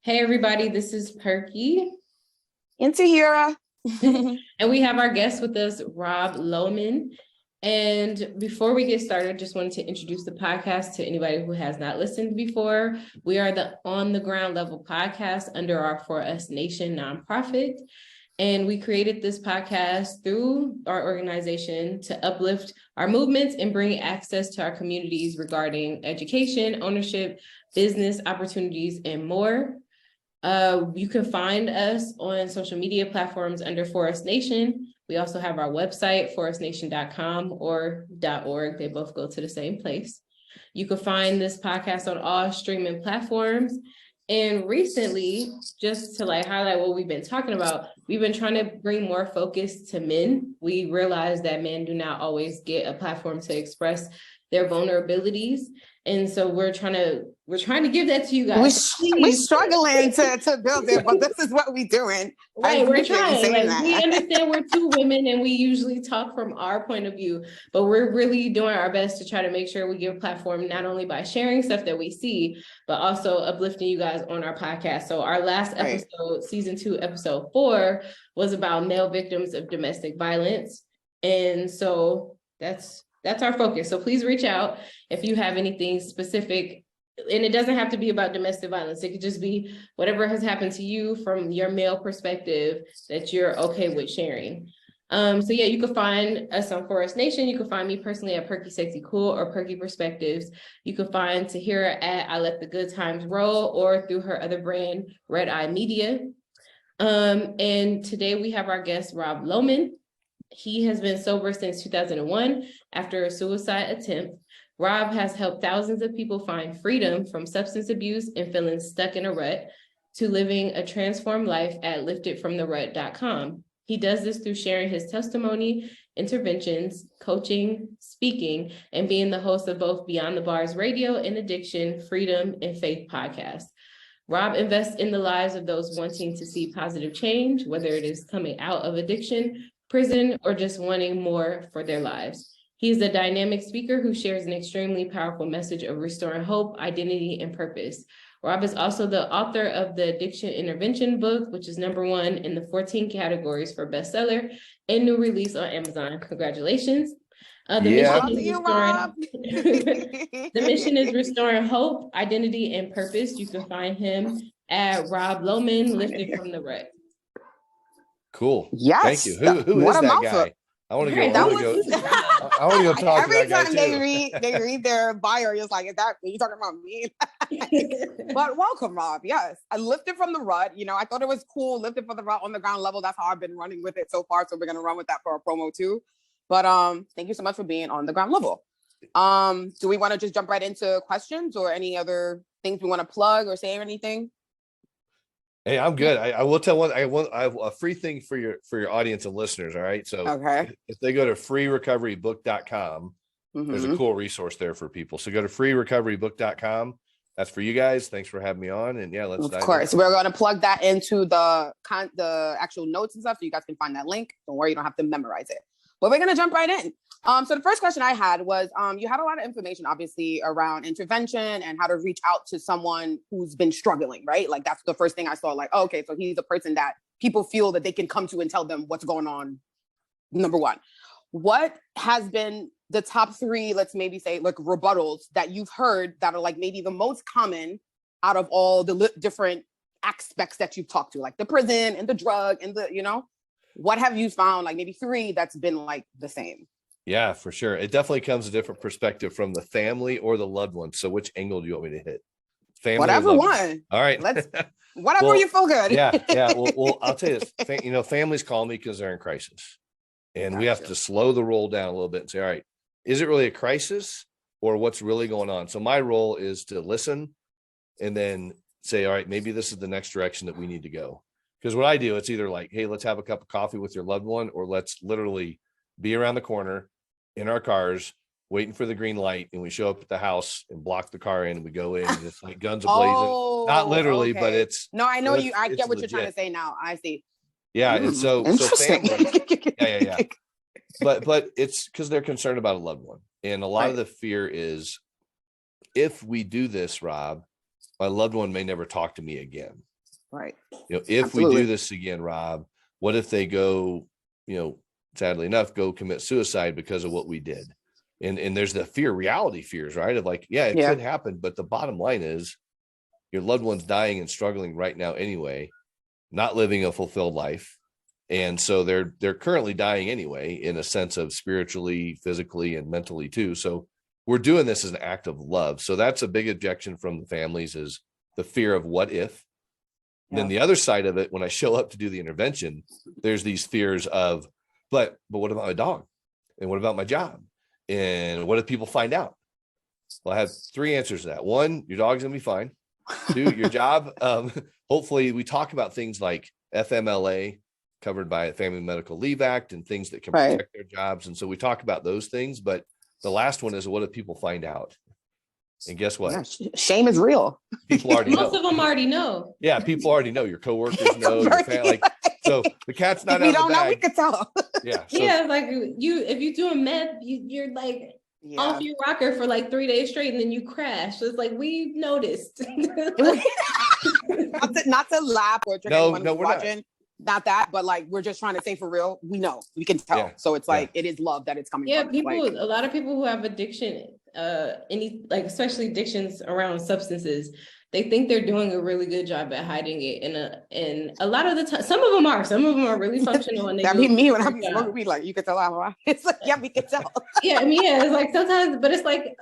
Hey everybody, this is Perky. And Tahyira. And we have our guest with us, Rob Lohman. And before we get started, I just wanted to introduce the podcast to anybody who has not listened before. We are the On the Ground Level podcast under our For Us Nation nonprofit. And we created this podcast through our organization to uplift our movements and bring access to our communities regarding education, ownership, business opportunities, and more. You can find us on social media platforms under For Us Nation. We also have our website, forustnation.com or .org. They both go to the same place. You can find this podcast on all streaming platforms. And recently, just to highlight what we've been talking about, we've been trying to bring more focus to men. We realize that men do not always get a platform to express their vulnerabilities. And so we're trying to give that to you guys. We're struggling to build it, but this is what we're doing. Right, we're trying. We understand we're two women and we usually talk from our point of view, but we're really doing our best to try to make sure we give a platform not only by sharing stuff that we see, but also uplifting you guys on our podcast. So our last episode, season 2, episode 4, was about male victims of domestic violence. And so that's our focus. So please reach out if you have anything specific, and it doesn't have to be about domestic violence. It could just be whatever has happened to you from your male perspective that you're okay with sharing. So yeah, you can find us on For Us Nation. You can find me personally at Perky Sexy Cool or Perky Perspectives. You can find Tahyira at I Let the Good Times Roll or through her other brand, Red Eye Media. And today we have our guest, Rob Lohman. He has been sober since 2001 after a suicide attempt. Rob has helped thousands of people find freedom from substance abuse and feeling stuck in a rut to living a transformed life at liftedfromtherut.com. He does this through sharing his testimony, interventions, coaching, speaking, and being the host of both Beyond the Bars Radio and Addiction, Freedom, and Faith podcast. Rob invests in the lives of those wanting to see positive change, whether it is coming out of addiction, prison, or just wanting more for their lives. He's a dynamic speaker who shares an extremely powerful message of restoring hope, identity, and purpose. Rob is also the author of the Addiction Intervention book, which is #1 in the 14 categories for bestseller and new release on Amazon. Congratulations. The mission is restoring hope, identity, and purpose. You can find him at Rob Lohman, Lifted from the Rut. Cool. Yes. Thank you. Who is that guy? I want to go. I want to go talk to that guy too. Every time they read their bio, it's like, "Is that are you talking about me?" But welcome, Rob. Yes, I Lifted from the Rut. I thought it was cool. Lifted from the Rut on the ground level. That's how I've been running with it so far. So we're gonna run with that for a promo too. But thank you so much for being on the ground level. Do we want to just jump right into questions or any other things we want to plug or say or anything? Hey, I'm good. I will tell one. I have a free thing for your audience and listeners. All right. So if they go to freerecoverybook.com, there's a cool resource there for people. So go to freerecoverybook.com. That's for you guys. Thanks for having me on. And yeah, let's dive in. Of course. We're going to plug that into the actual notes and stuff. So you guys can find that link. Don't worry. You don't have to memorize it. But we're going to jump right in. So the first question I had was, you had a lot of information, obviously, around intervention and how to reach out to someone who's been struggling, right? Like, that's the first thing I saw. Like, oh, okay, so he's a person that people feel that they can come to and tell them what's going on. Number one, what has been the top 3, let's maybe say, like, rebuttals that you've heard that are like maybe the most common out of all the different aspects that you've talked to, like the prison and the drug and the, what have you found, like maybe 3 that's been like the same? Yeah, for sure. It definitely comes a different perspective from the family or the loved one. So which angle do you want me to hit? Family, whatever one. All right. Whatever you feel good. Yeah. Well, I'll tell you this. Families call me because they're in crisis. And we have to slow the roll down a little bit and say, all right, is it really a crisis or what's really going on? So my role is to listen and then say, all right, maybe this is the next direction that we need to go. Because what I do, it's either like, hey, let's have a cup of coffee with your loved one, or let's literally be around the corner in our cars waiting for the green light, and we show up at the house and block the car in, and we go in and it's like guns a-blazing. Not literally, but it's I know you. I get what you're trying to say now. I see. Yeah, and so family, yeah. But it's because they're concerned about a loved one, and a lot of the fear is if we do this, Rob, my loved one may never talk to me again. Right. If Absolutely. we do this again, Rob, what if they go, sadly enough, go commit suicide because of what we did? And there's the reality fears, right? Of like, it could happen. But the bottom line is your loved one's dying and struggling right now anyway, not living a fulfilled life. And so they're currently dying anyway, in a sense of spiritually, physically, and mentally too. So we're doing this as an act of love. So that's a big objection from the families, is the fear of what if. Then the other side of it, when I show up to do the intervention, there's these fears of, but what about my dog? And what about my job? And what if people find out? Well, I have 3 answers to that. 1, your dog's gonna be fine. 2, your job. Hopefully we talk about things like FMLA, covered by the Family Medical Leave Act, and things that can protect their jobs. And so we talk about those things. But the last one is, what if people find out? And guess what? Yeah, shame is real. People already know. Most of them already know. Yeah, people already know. Your coworkers know. Your family, so the cat's not if out we don't of the bag. know, we could tell. Yeah. So, Like if you doing meth, you're like off your rocker for like 3 days straight, and then you crash. So it's like, we noticed. not to laugh or trick anyone who's watching. Not. Not that, but like, we're just trying to say for real, we know, we can tell. Yeah. So it's like, it is love that it's coming from. A lot of people who have addiction, especially addictions around substances, they think they're doing a really good job at hiding it. And a lot of the time, some of them are really functional. And that be me when I'm smoking weed, like, you can tell I'm right. It's like, we can tell. It's like sometimes, but it's like,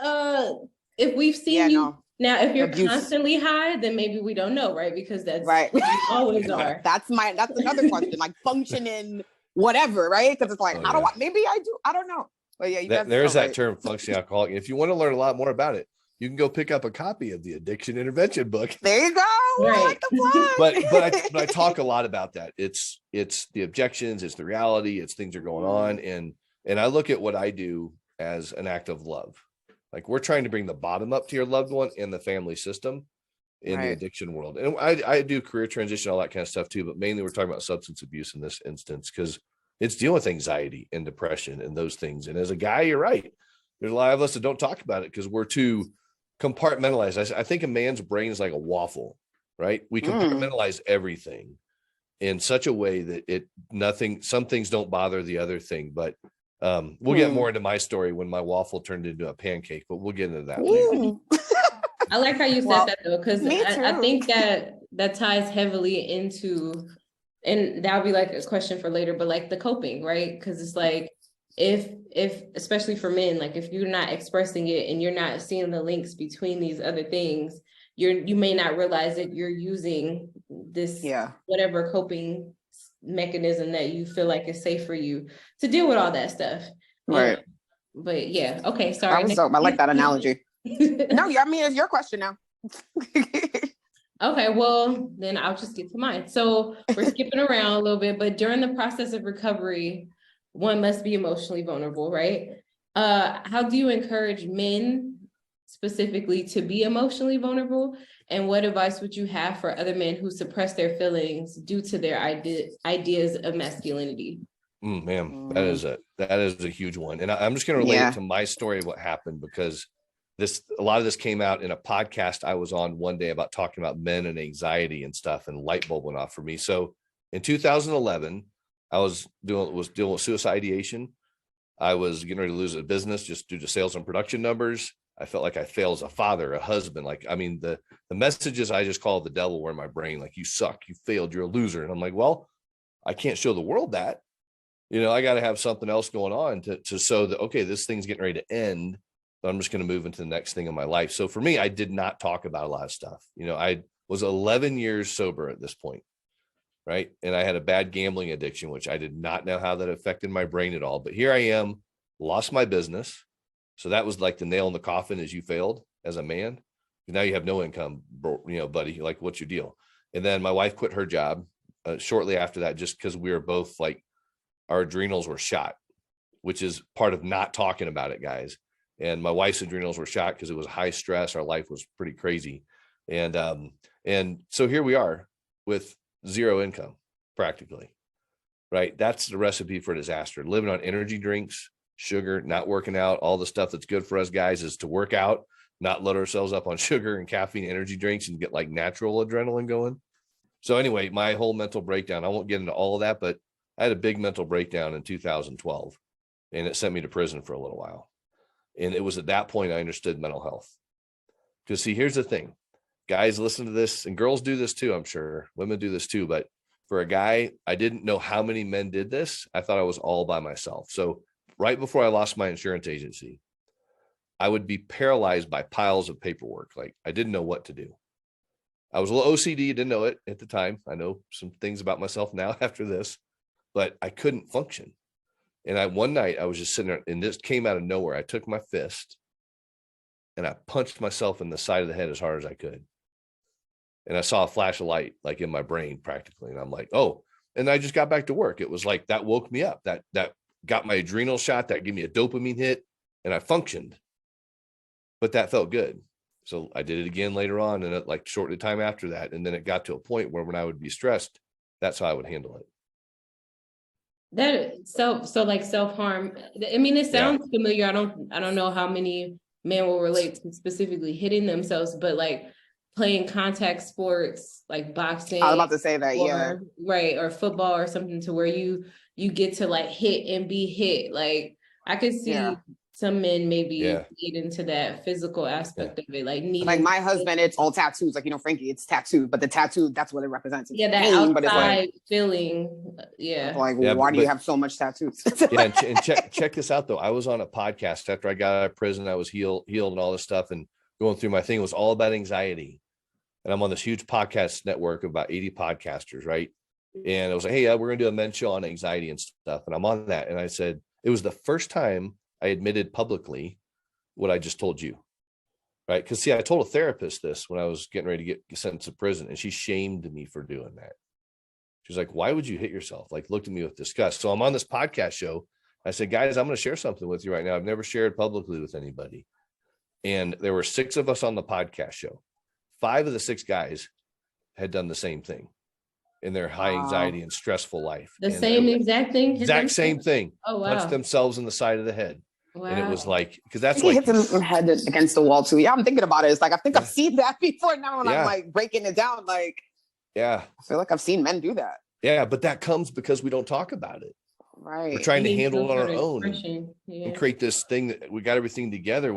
if we've seen you. Now, if you're constantly high, then maybe we don't know, right? Because that's right. You always are. That's another question, like functioning, whatever, right? Because it's like, maybe I do, I don't know. But there's that term, functioning alcoholic. If you want to learn a lot more about it, you can go pick up a copy of the addiction intervention book. There you go. Right. I like the plug. but I talk a lot about that. It's the objections, it's the reality, it's things are going on, and I look at what I do as an act of love. Like, we're trying to bring the bottom up to your loved one in the family system in the addiction world. And I do career transition, all that kind of stuff too, but mainly we're talking about substance abuse in this instance, because it's dealing with anxiety and depression and those things. And as a guy, you're right. There's a lot of us that don't talk about it because we're too compartmentalized. I think a man's brain is like a waffle, right? We compartmentalize everything in such a way that some things don't bother the other thing, but we'll get more into my story when my waffle turned into a pancake, but we'll get into that later. I like how you said that though, because I think that ties heavily into, and that'll be like a question for later, but like the coping, right? Because it's like, if especially for men, like if you're not expressing it and you're not seeing the links between these other things, you may not realize that you're using this whatever coping mechanism that you feel like is safe for you to deal with all that stuff. Right. But okay, sorry. That was dope. I like that analogy. No, I mean, it's your question now. Okay, well, then I'll just get to mine. So we're skipping around a little bit, but during the process of recovery, one must be emotionally vulnerable, right? How do you encourage men specifically to be emotionally vulnerable? And what advice would you have for other men who suppress their feelings due to their ideas of masculinity? Man, that is a huge one. And I'm just going to relate it to my story of what happened, because a lot of this came out in a podcast I was on one day about talking about men and anxiety and stuff, and light bulb went off for me. So in 2011, I was dealing with suicide ideation. I was getting ready to lose a business just due to sales and production numbers. I felt like I failed as a father, a husband. Like, I mean, the messages I just called the devil were in my brain. Like, you suck, you failed, you're a loser. And I'm like, well, I can't show the world that. I got to have something else going on to show that, okay, this thing's getting ready to end. I'm just going to move into the next thing in my life. So for me, I did not talk about a lot of stuff. I was 11 years sober at this point, right? And I had a bad gambling addiction, which I did not know how that affected my brain at all. But here I am, lost my business. So that was like the nail in the coffin, as you failed as a man. Now you have no income, buddy. Like, what's your deal? And then my wife quit her job shortly after that, just because we were both like, our adrenals were shot, which is part of not talking about it, guys. And my wife's adrenals were shot because it was high stress. Our life was pretty crazy. And so here we are with zero income, practically, right? That's the recipe for disaster. Living on energy drinks, sugar, not working out, all the stuff that's good for us guys is to work out, not load ourselves up on sugar and caffeine energy drinks and get like natural adrenaline going. So anyway, my whole mental breakdown, I won't get into all of that, but I had a big mental breakdown in 2012 and it sent me to prison for a little while. And it was at that point I understood mental health. Because see, here's the thing. Guys listen to this, and girls do this too, I'm sure. Women do this too. But for a guy, I didn't know how many men did this. I thought I was all by myself. So right before I lost my insurance agency, I would be paralyzed by piles of paperwork. Like I didn't know what to do. I was a little OCD, didn't know it at the time. I know some things about myself now after this, but I couldn't function. And one night I was just sitting there, and this came out of nowhere. I took my fist and I punched myself in the side of the head as hard as I could. And I saw a flash of light, like in my brain practically. And I'm like, oh, and I just got back to work. It was like, that woke me up. That got my adrenal shot. That gave me a dopamine hit and I functioned, but that felt good. So I did it again later on. And it like shortly time after that. And then it got to a point where when I would be stressed, that's how I would handle it. That so like self-harm. I mean, it sounds familiar. I don't know how many men will relate to specifically hitting themselves, but like playing contact sports like boxing. I was about to say that, right, or football or something, to where you get to like hit and be hit. Like I could see some men maybe lead into that physical aspect of it, like needing. Like my husband, it's all tattoos. Like, you know, Frankie, it's tattooed, but the tattoo, that's what it represents. It's that pain, outside but it's like, feeling. Like, why do you have so much tattoos? And check this out though. I was on a podcast after I got out of prison. I was healed and all this stuff, and going through my thing. It was all about anxiety. And I'm on this huge podcast network of about 80 podcasters, right? And I was like, hey, we're going to do a men's show on anxiety and stuff. And I'm on that. And I said, it was the first time I admitted publicly what I just told you, right? Because see, I told a therapist this when I was getting ready to get sentenced to prison, and she shamed me for doing that. She's like, why would you hit yourself? Like, looked at me with disgust. So I'm on this podcast show. I said, guys, I'm going to share something with you right now. I've never shared publicly with anybody. And there were 6 of us on the podcast show. 5 of the 6 guys had done the same thing in their high anxiety and stressful life. The same exact thing? Exact same thing. Oh, wow. Punched themselves in the side of the head. Wow. And it was like, because that's he like hit his head against the wall too. Yeah, I'm thinking about it. It's like, I think I've seen that before now when I'm like breaking it down. Like, I feel like I've seen men do that. Yeah, but that comes because we don't talk about it. Right. We're trying to handle it on our own and create this thing that we got everything together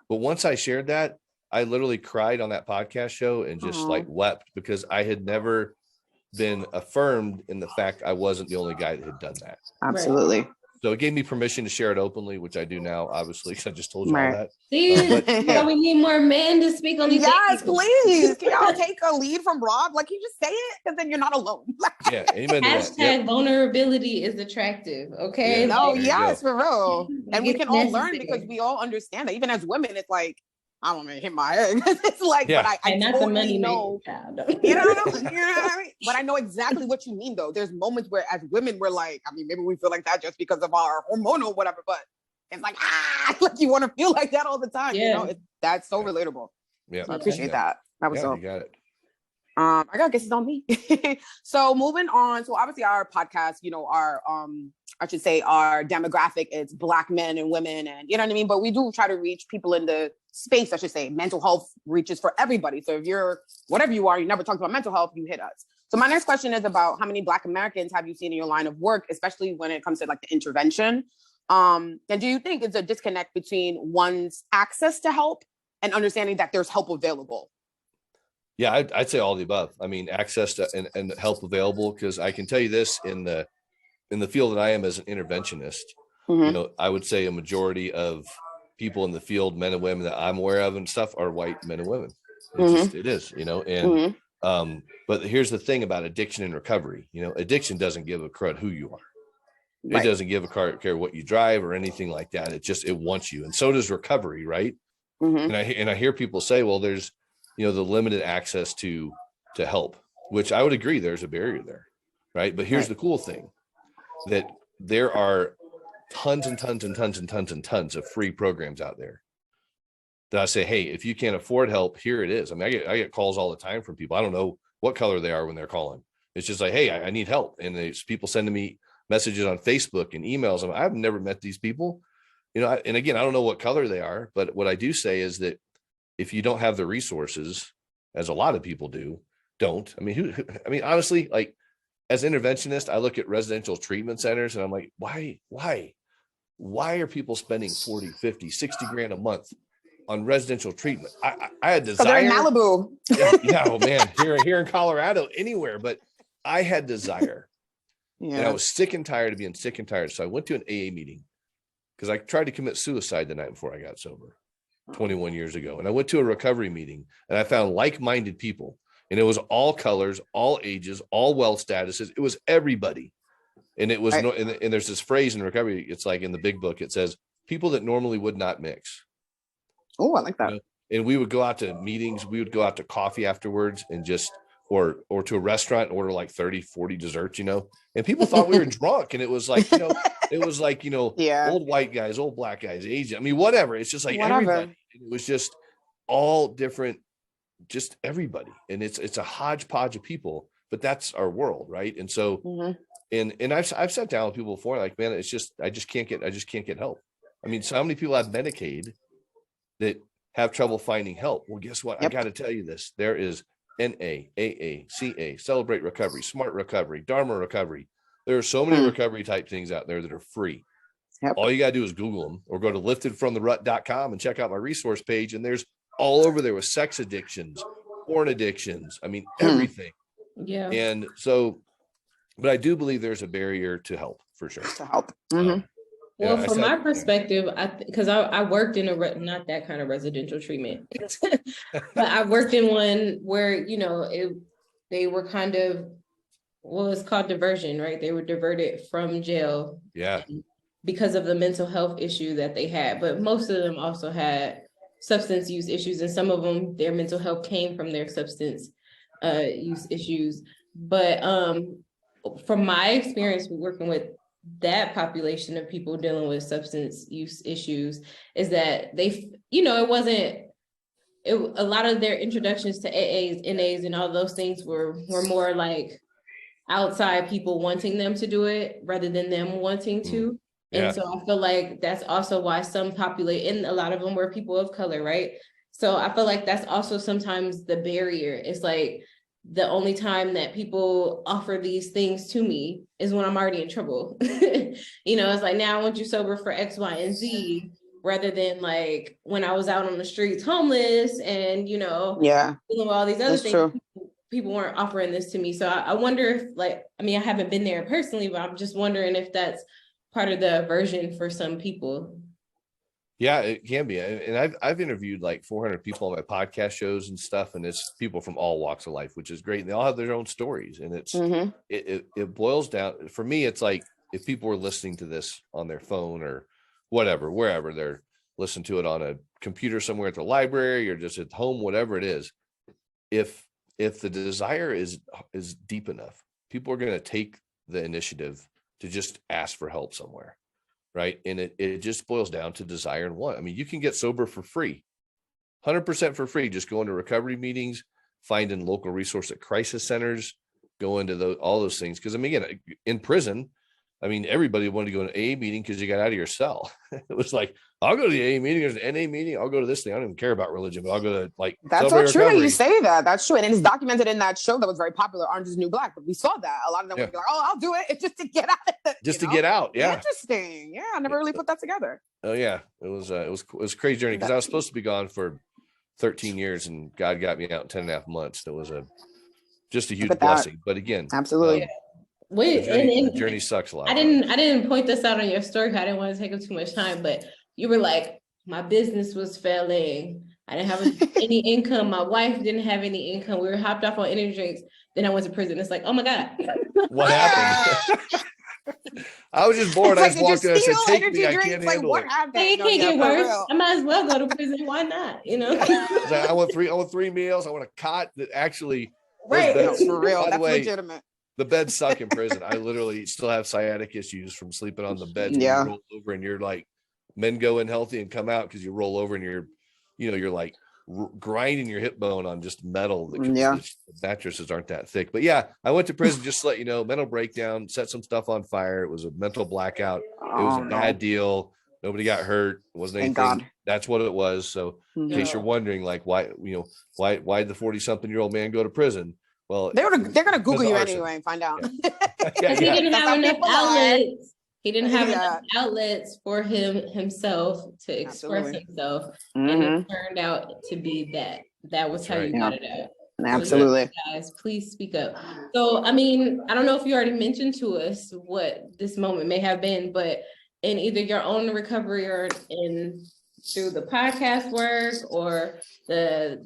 but once I shared that, I literally cried on that podcast show and just like wept, because I had never been affirmed in the fact I wasn't the only guy that had done that. Absolutely. Right. So it gave me permission to share it openly, which I do now, obviously, because I just told you all that. See, we need more men to speak on these things. Yes, please. Can y'all take a lead from Rob? Like, you just say it, and then you're not alone. Hashtag vulnerability is attractive. Okay. Yeah, no, yes, for real. And we can all learn, necessary. because we all understand that. Even as women, it's like, I don't want to hit my head. It's like, but I not totally the money know. You know what I mean? But I know exactly what you mean, though. There's moments where, as women, we're like, I mean, maybe we feel like that just because of our hormonal whatever, but it's like, like you want to feel like that all the time. You know, that's so relatable. Yeah, so I appreciate that. That was so. You got it. I gotta guess it's on me. So moving on. So obviously our podcast, you know, our I should say our demographic is Black men and women, and you know what I mean? But we do try to reach people in the space, I should say. Mental health reaches for everybody. So if you're whatever you are, you never talked about mental health, you hit us. So my next question is about how many Black Americans have you seen in your line of work, especially when it comes to like the intervention? And do you think it's a disconnect between one's access to help and understanding that there's help available? Yeah, I'd say all of the above. I mean, access to and help available, because I can tell you this, in the field that I am as an interventionist, you know, I would say a majority of people in the field, men and women that I'm aware of and stuff, are white men and women. It is, you know, and but here's the thing about addiction and recovery. You know, addiction doesn't give a crud who you are. It doesn't give a care what you drive or anything like that. It wants you, and so does recovery, right? And I hear people say, well, there's, you know, the limited access to help, which I would agree, there's a barrier there, right? But here's the cool thing, that there are tons and tons and tons and tons and tons of free programs out there that I say, hey, if you can't afford help, here it is. I mean, I get calls all the time from people. I don't know what color they are when they're calling. It's just like, hey, I need help. And there's people sending me messages on Facebook and emails. I've never met these people, you know, and again, I don't know what color they are, but what I do say is that if you don't have the resources, as a lot of people don't. I mean, honestly, like as interventionist, I look at residential treatment centers and I'm like, why are people spending 40, 50, 60 grand a month on residential treatment? I had desire. They're in Malibu. Oh man, here in Colorado, anywhere, but I had desire. Yeah. And I was sick and tired of being sick and tired. So I went to an AA meeting because I tried to commit suicide the night before I got sober 21 years ago. And I went to a recovery meeting and I found like-minded people. And it was all colors, all ages, all wealth statuses. It was everybody. And it was and there's this phrase in recovery. It's like in the big book, it says people that normally would not mix. Oh, I like that. And we would go out to meetings. We would go out to coffee afterwards and just, or to a restaurant and order like 30, 40 desserts, and people thought we were drunk. And it was like, old white guys, old black guys, Asian. I mean, whatever. It's just like everybody. It was just all different, just everybody. And it's a hodgepodge of people, but that's our world. Right. And so, and I've sat down with people before, like, man, it's just, I just can't get help. I mean, so how many people have Medicaid that have trouble finding help? Well, guess what? I got to tell you this. There is NA, AA, CA, Celebrate Recovery, Smart Recovery, Dharma Recovery. There are so many recovery type things out there that are free. All you got to do is Google them or go to liftedfromtherut.com and check out my resource page. And there's all over there with sex addictions, porn addictions. I mean, everything. Yeah. And so, but I do believe there's a barrier to help for sure. To help. Well, from my perspective, because I worked in not that kind of residential treatment, but I worked in one where, they were kind of, it's called diversion, right? They were diverted from jail. Yeah. Because of the mental health issue that they had. But most of them also had substance use issues. And some of them, their mental health came from their substance use issues. But from my experience working with that population of people dealing with substance use issues is that they, a lot of their introductions to AAs, NAs, and all those things were more like outside people wanting them to do it rather than them wanting to. And so I feel like that's also why some populate, and a lot of them were people of color, right? So I feel like that's also sometimes the barrier. It's like the only time that people offer these things to me is when I'm already in trouble. It's like, now I want you sober for X, Y, and Z, rather than like when I was out on the streets homeless and, dealing with all these other things. People weren't offering this to me. So I wonder if I haven't been there personally, but I'm just wondering if that's part of the aversion for some people. Yeah, it can be. And I've interviewed like 400 people on my podcast shows and stuff. And it's people from all walks of life, which is great. And they all have their own stories. And it's, it boils down, for me, it's like, if people were listening to this on their phone or whatever, wherever they're listening to it on a computer somewhere at the library or just at home, whatever it is, if the desire is deep enough, people are going to take the initiative to just ask for help somewhere. Right. And it just boils down to desire and want. I mean, you can get sober for free, 100% for free. Just going to recovery meetings, finding local resource at crisis centers, go into all those things. Because again, in prison, everybody wanted to go to an AA meeting because you got out of your cell. It was like, I'll go to the AA meeting, there's an NA meeting, I'll go to this thing. I don't even care about religion, but I'll go to That's so true that you say that. That's true. And it's documented in that show that was very popular, Orange is the New Black. But we saw that. A lot of them would be like, oh, I'll do it. It's just to get out of it. Just to get out. Yeah. Interesting. Yeah. I never really put that together. Oh yeah. It was a crazy journey because I was supposed to be gone for 13 years and God got me out in 10 and a half months. That was just a huge blessing. But again, absolutely. Wait, the journey sucks a lot. I didn't point this out on your story because I didn't want to take up too much time, but you were like, my business was failing. I didn't have any income. My wife didn't have any income. We were hopped off on energy drinks. Then I went to prison. It's like, oh my God. What happened? I was just bored. I just walked in and said, take me. I can't handle it. It can't get worse. I might as well go to prison. Why not? I want three meals. I want a cot that actually. Right. For real. That's legitimate. The beds suck in prison. I literally still have sciatic issues from sleeping on the bed. Yeah. You roll over and you're like, men go in healthy and come out because you roll over and you're like grinding your hip bone on just metal. The mattresses aren't that thick. But yeah, I went to prison just to let you know, mental breakdown, set some stuff on fire. It was a mental blackout. It was a bad deal. Nobody got hurt. It wasn't Thank anything. God. That's what it was. So in case you're wondering, like, why did the 40-something-year-old man go to prison? Well, they're gonna Google you anyway and find out. He didn't have enough outlets. He didn't have enough outlets for himself to express himself. And it turned out to be that. That was how you got it out. Absolutely. So guys, please speak up. So, I mean, I don't know if you already mentioned to us what this moment may have been, but in either your own recovery or through the podcast work or the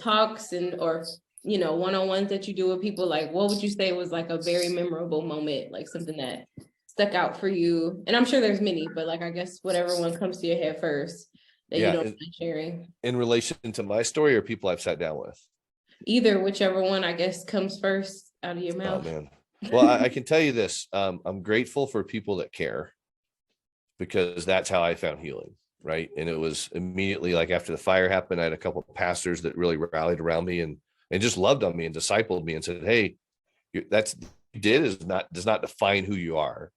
talks or one-on-ones that you do with people, like what would you say was like a very memorable moment, like something that stuck out for you? And I'm sure there's many, but like I guess whatever one comes to your head first that you don't mind sharing. In relation to my story or people I've sat down with? Either, whichever one I guess comes first out of your mouth. Oh man. Well, I can tell you this. I'm grateful for people that care, because that's how I found healing. Right. And it was immediately like after the fire happened, I had a couple of pastors that really rallied around me and just loved on me and discipled me and said, hey, does not define who you are.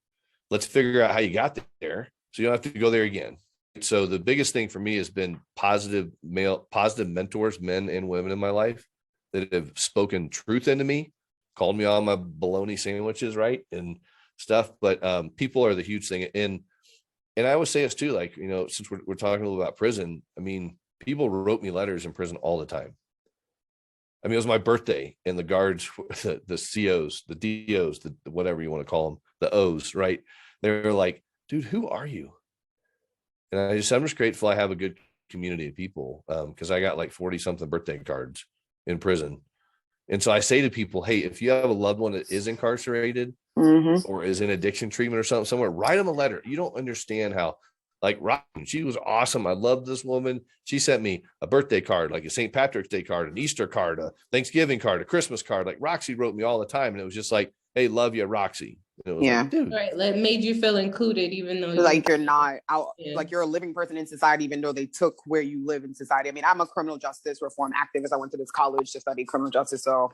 Let's figure out how you got there so you don't have to go there again. So the biggest thing for me has been positive mentors, men and women in my life that have spoken truth into me, called me on my bologna sandwiches, right, and stuff. But people are the huge thing. And I always say this too, like, since we're talking a little about prison, I mean, people wrote me letters in prison all the time. I mean, it was my birthday and the guards, the COs, the DOs, the whatever you want to call them, the O's, right? They're like, dude, who are you? And I'm just grateful I have a good community of people, because I got like 40 something birthday cards in prison. And so I say to people, hey, if you have a loved one that is incarcerated or is in addiction treatment or something somewhere, write them a letter. You don't understand how, like, Robin, she was awesome. I love this woman. She sent me a birthday card, like a St. Patrick's Day card, an Easter card, a Thanksgiving card, a Christmas card. Like Roxy wrote me all the time. And it was just like, hey, love you, Roxy. And it was like, dude. Right. Like made you feel included, even though you're not out, like you're a living person in society, even though they took where you live in society. I mean, I'm a criminal justice reform activist. I went to this college to study criminal justice. So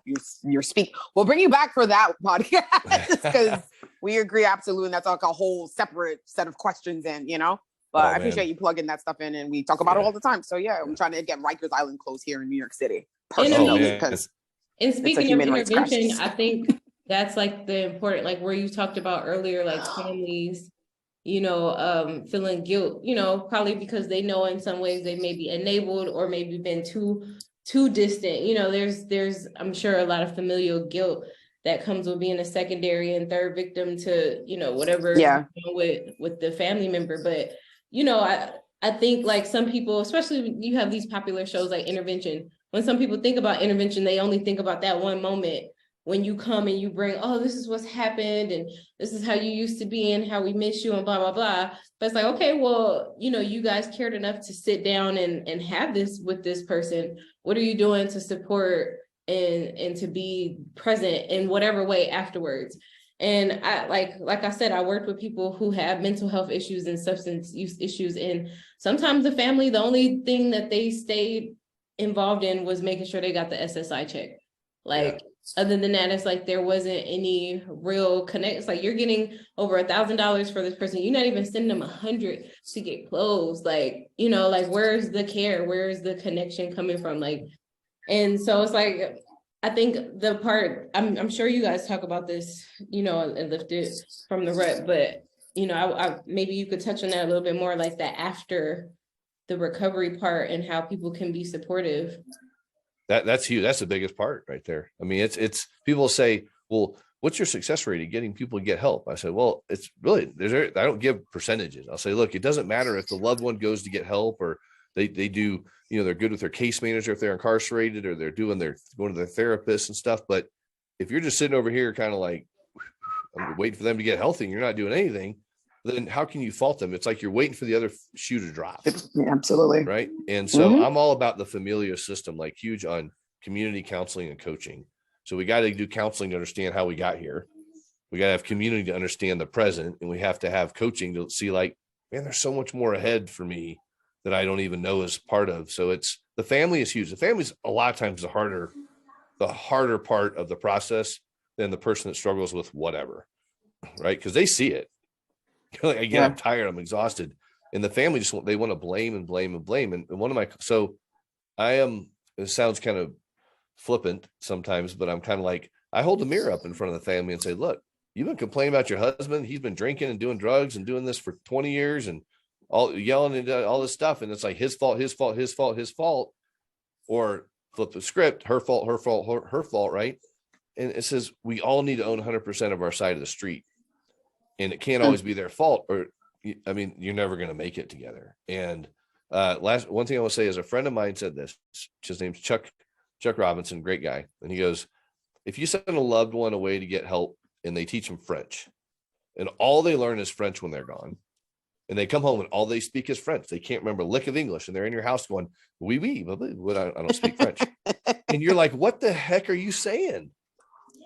we'll bring you back for that podcast because we agree absolutely. And that's like a whole separate set of questions but I appreciate you plugging that stuff in, and we talk about it all the time. So I'm trying to get Rikers Island closed here in New York City personally, because speaking of intervention, I think that's like the important, like where you talked about earlier, like families, feeling guilt, probably because they know in some ways they may be enabled or maybe been too distant. There's I'm sure a lot of familial guilt that comes with being a secondary and third victim to, whatever with the family member. But, I think like some people, especially when you have these popular shows like Intervention, when some people think about intervention, they only think about that one moment when you come and you bring, oh, this is what's happened and this is how you used to be and how we miss you and blah, blah, blah. But it's like, okay, well, you guys cared enough to sit down and have this with this person. What are you doing to support and to be present in whatever way afterwards? And I like I said, I worked with people who have mental health issues and substance use issues. And sometimes the family, the only thing that they stayed involved in was making sure they got the SSI check. Other than that, it's like there wasn't any real connect. It's like you're getting over $1,000 for this person. You're not even sending them $100 to get clothes. Where's the care? Where's the connection coming from? And so it's like, I think the part, I'm sure you guys talk about this, and lift it from the rut, but, I maybe you could touch on that a little bit more, like that after the recovery part and how people can be supportive. That's huge. That's the biggest part right there. I mean, it's people say, well, what's your success rate of getting people to get help? I said, well, it's really, I don't give percentages. I'll say, look, it doesn't matter if the loved one goes to get help or they do, they're good with their case manager if they're incarcerated or they're going to their therapist and stuff. But if you're just sitting over here kind of like I'm waiting for them to get healthy and you're not doing anything, then how can you fault them? It's like you're waiting for the other shoe to drop. Absolutely. Right. And so I'm all about the familial system, like huge on community counseling and coaching. So we got to do counseling to understand how we got here. We got to have community to understand the present, and we have to have coaching to see like, man, there's so much more ahead for me that I don't even know is part of. So it's the family is huge. The family's a lot of times the harder part of the process than the person that struggles with whatever. Right. Because they see it. Like, again, I'm tired, I'm exhausted. And the family they want to blame and blame and blame. And one of my, so I am, it sounds kind of flippant sometimes, but I'm kind of like, I hold the mirror up in front of the family and say, look, you've been complaining about your husband. He's been drinking and doing drugs and doing this for 20 years and all yelling and all this stuff. And it's like his fault, his fault, his fault, his fault, or flip the script, her fault, her fault, her fault. Right. And it says, we all need to own 100% of our side of the street. And it can't always be their fault, or, I mean, you're never going to make it together. And one thing I will say is a friend of mine said this, his name's Chuck Robinson, great guy. And he goes, if you send a loved one away to get help and they teach them French and all they learn is French when they're gone, and they come home and all they speak is French, they can't remember a lick of English, and they're in your house going, oui, oui, but I don't speak French. And you're like, what the heck are you saying?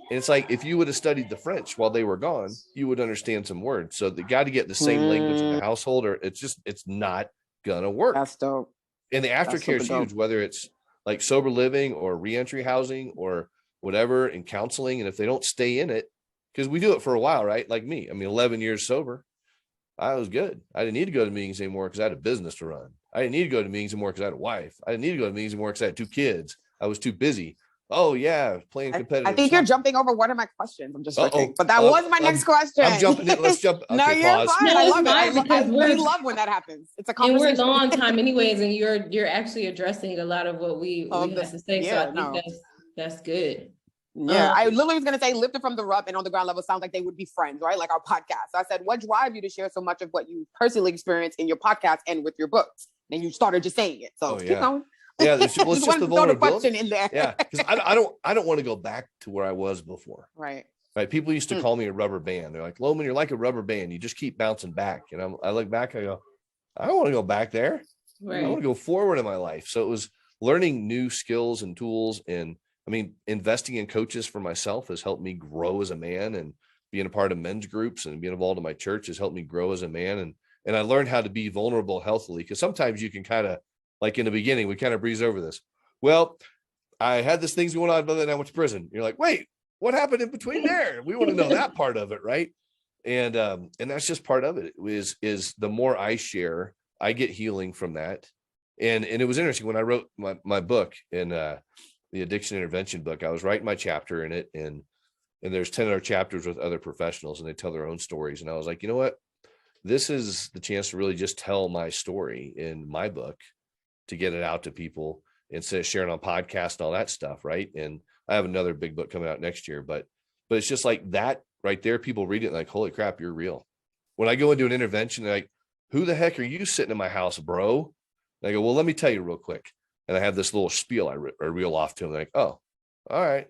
And it's like, if you would have studied the French while they were gone, you would understand some words. So they got to get the same language in the household, or it's not gonna work. That's dope. And the aftercare is huge, whether it's like sober living or reentry housing or whatever, and counseling. And if they don't stay in it, because we do it for a while, right? Like me, I mean, 11 years sober, I was good. I didn't need to go to meetings anymore because I had a business to run. I didn't need to go to meetings anymore because I had a wife. I didn't need to go to meetings anymore because I had 2 kids. I was too busy. Oh yeah, playing competitive. I think you're jumping over one of my questions. I'm just joking, but that was my next question. I'm jumping in. Let's jump. Okay, No, you're pause. fine. No, I love it. because we love when that happens. It's a conversation. And we're long time anyways, and you're actually addressing a lot of what we have to say. Yeah, so I think that's good. Yeah, I literally was going to say lifted from the rub and on the ground level sounds like they would be friends, right? Like our podcast. So I said, what drives you to share so much of what you personally experience in your podcast and with your books? And you started just saying it. So keep going. Yeah, it's just the vulnerability in there. Yeah, because I don't want to go back to where I was before. Right. People used to call me a rubber band. They're like, Lohman, you're like a rubber band. You just keep bouncing back. And I look back, I go, I don't want to go back there. Right. I want to go forward in my life. So it was learning new skills and tools. And I mean, investing in coaches for myself has helped me grow as a man, and being a part of men's groups and being involved in my church has helped me grow as a man. And I learned how to be vulnerable healthily, because sometimes you can kind of, like in the beginning, we kind of breeze over this. Well, I had this things going on, but then I went to prison. You're like, wait, what happened in between there? We want to know that part of it, right? And that's just part of it. Is the more I share, I get healing from that. And it was interesting when I wrote my book, in the addiction intervention book, I was writing my chapter in it, and there's 10 other chapters with other professionals, and they tell their own stories. And I was like, you know what? This is the chance to really just tell my story in my book, to get it out to people instead of sharing on podcasts and all that stuff. Right. And I have another big book coming out next year, but it's just like that right there. People read it like, holy crap, you're real. When I go into an intervention, they're like, who the heck are you sitting in my house, bro? And I go, well, let me tell you real quick. And I have this little spiel I reel off to them. They're like, oh, all right.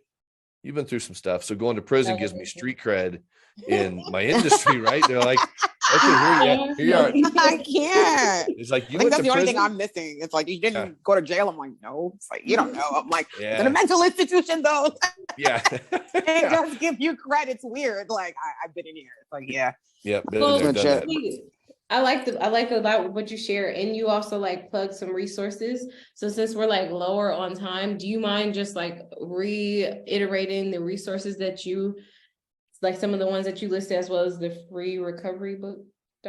You've been through some stuff. So going to prison gives me street cred in my industry, right? They're like, okay, here you are. I can't. It's like, I think that's the only thing I'm missing. It's like, you didn't go to jail. I'm like, no. It's like, you don't know. I'm like, it's in a mental institution though. Yeah. It does give you credit. It's weird. Like, I've been in here. It's like, yeah. Yeah. I like a lot what you share, and you also like plug some resources. So since we're like lower on time, do you mind just like reiterating the resources that you, like some of the ones that you listed, as well as the free recovery book?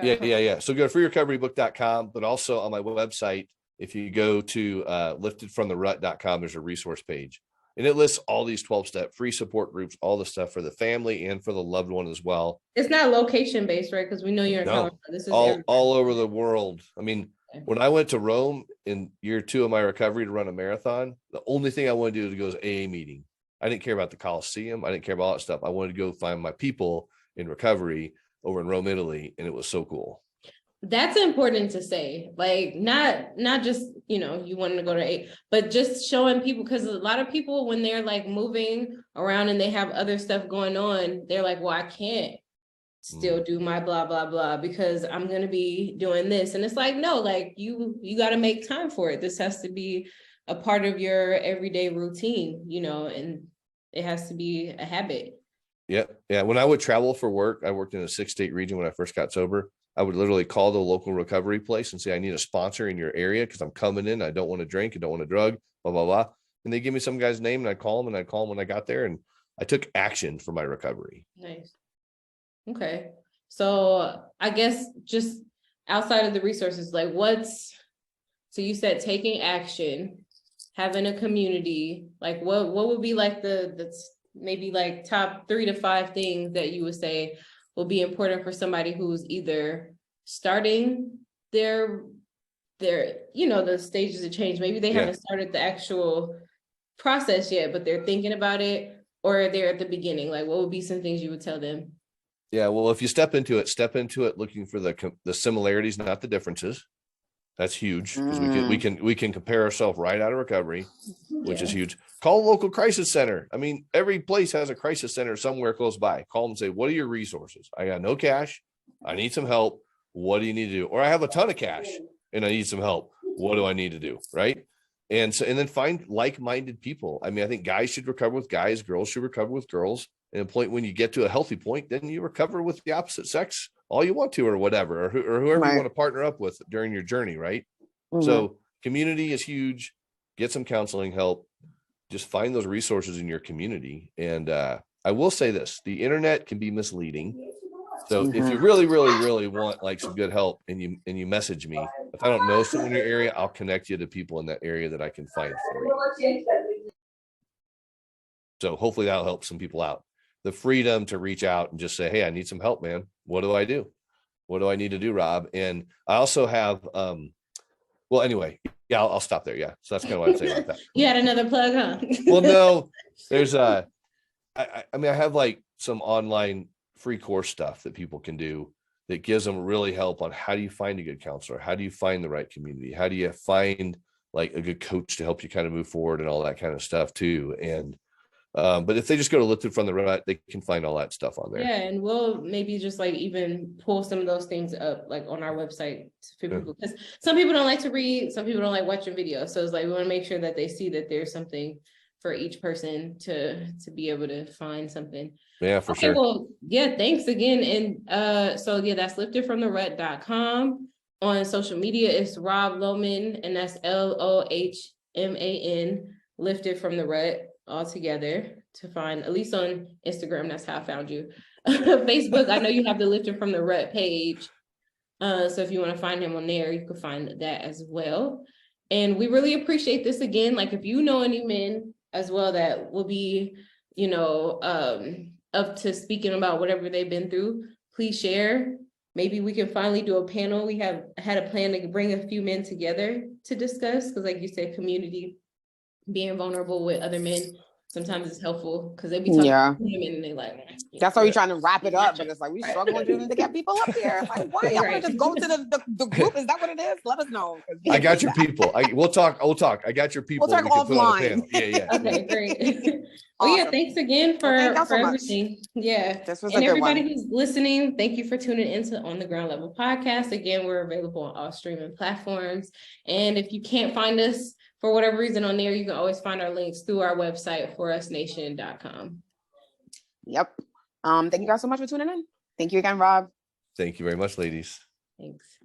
Yeah. So go to freerecoverybook.com, but also on my website, if you go to liftedfromtherut.com, there's a resource page, and it lists all these 12-step free support groups, all the stuff for the family and for the loved one as well. It's not location based, right? Because we know you're in Colorado. This is all over the world. I mean, when I went to Rome in year 2 of my recovery to run a marathon, the only thing I wanted to do was go to AA meeting. I didn't care about the Coliseum. I didn't care about all that stuff. I wanted to go find my people in recovery over in Rome, Italy. And it was so cool. That's important to say, like, not just, you wanting to go to AA, but just showing people, because a lot of people, when they're like moving around and they have other stuff going on, they're like, well, I can't still do my blah, blah, blah, because I'm going to be doing this. And it's like, no, like you got to make time for it. This has to be a part of your everyday routine, and it has to be a habit. Yeah. When I would travel for work, I worked in a 6-state region when I first got sober. I would literally call the local recovery place and say, I need a sponsor in your area because I'm coming in. I don't want to drink. I don't want to drug, blah, blah, blah. And they give me some guy's name, and I'd call him when I got there, and I took action for my recovery. Nice. Okay. So I guess just outside of the resources, like so you said taking action, having a community, like what would be like the maybe like top 3 to 5 things that you would say will be important for somebody who's either starting their the stages of change. Maybe they haven't started the actual process yet, but they're thinking about it, or they're at the beginning. Like, what would be some things you would tell them? Yeah, well, if you step into it looking for the similarities, not the differences. That's huge, because we can compare ourselves right out of recovery, which is huge. Call a local crisis center. I mean, every place has a crisis center somewhere close by. Call them and say, what are your resources? I got no cash. I need some help. What do you need to do? Or I have a ton of cash and I need some help. What do I need to do? Right. And then find like-minded people. I mean, I think guys should recover with guys, girls should recover with girls. And a point when you get to a healthy point, then you recover with the opposite sex all you want to, or whatever, or whoever you want to partner up with during your journey. Right. So community is huge. Get some counseling help. Just find those resources in your community. And I will say this, the internet can be misleading. So if you really, really, really want like some good help and you message me, if I don't know someone in your area, I'll connect you to people in that area that I can find for you. So hopefully that'll help some people out. The freedom to reach out and just say, hey, I need some help, man. What do I do? What do I need to do, Rob? And I also have, well, anyway, yeah, I'll stop there. Yeah. So that's kind of what I'd say about that. You had another plug, huh? Well, no, there's I mean, I have like some online free course stuff that people can do that gives them really help on how do you find a good counselor? How do you find the right community? How do you find like a good coach to help you kind of move forward and all that kind of stuff too? And but if they just go to Lifted from the Rut, they can find all that stuff on there. Yeah, and we'll maybe just like even pull some of those things up like on our website for people, because some people don't like to read, some people don't like watching videos. So it's like we want to make sure that they see that there's something for each person to be able to find something. Yeah, for sure. Well, yeah, thanks again. And so yeah, that's liftedfromtherut.com. On social media, it's Rob Lohman, and that's LOHMAN, Lifted from the Rut, all together, to find, at least on Instagram. That's how I found you. Facebook, I know you have the Lifted from the Rut page. So if you want to find him on there, you can find that as well. And we really appreciate this again. Like if you know any men as well that will be, up to speaking about whatever they've been through, please share. Maybe we can finally do a panel. We have had a plan to bring a few men together to discuss, because like you said, community, being vulnerable with other men, sometimes it's helpful, because they be talking to women and they like. That's why we're trying to wrap it up, but it's like we struggling to get people up here. Like, why? I want to just go to the group. Is that what it is? Let us know. I got your people. We'll talk. I got your people. We'll talk offline. Yeah. Okay, great. Well, yeah, thanks again for everything. Yeah. This was and a good everybody one. who's listening, thank you for tuning into On the Ground Level podcast. Again, we're available on all streaming platforms. And if you can't find us for whatever reason on there, you can always find our links through our website, forusnation.com. Yep. Thank you guys so much for tuning in. Thank you again, Rob. Thank you very much, ladies. Thanks.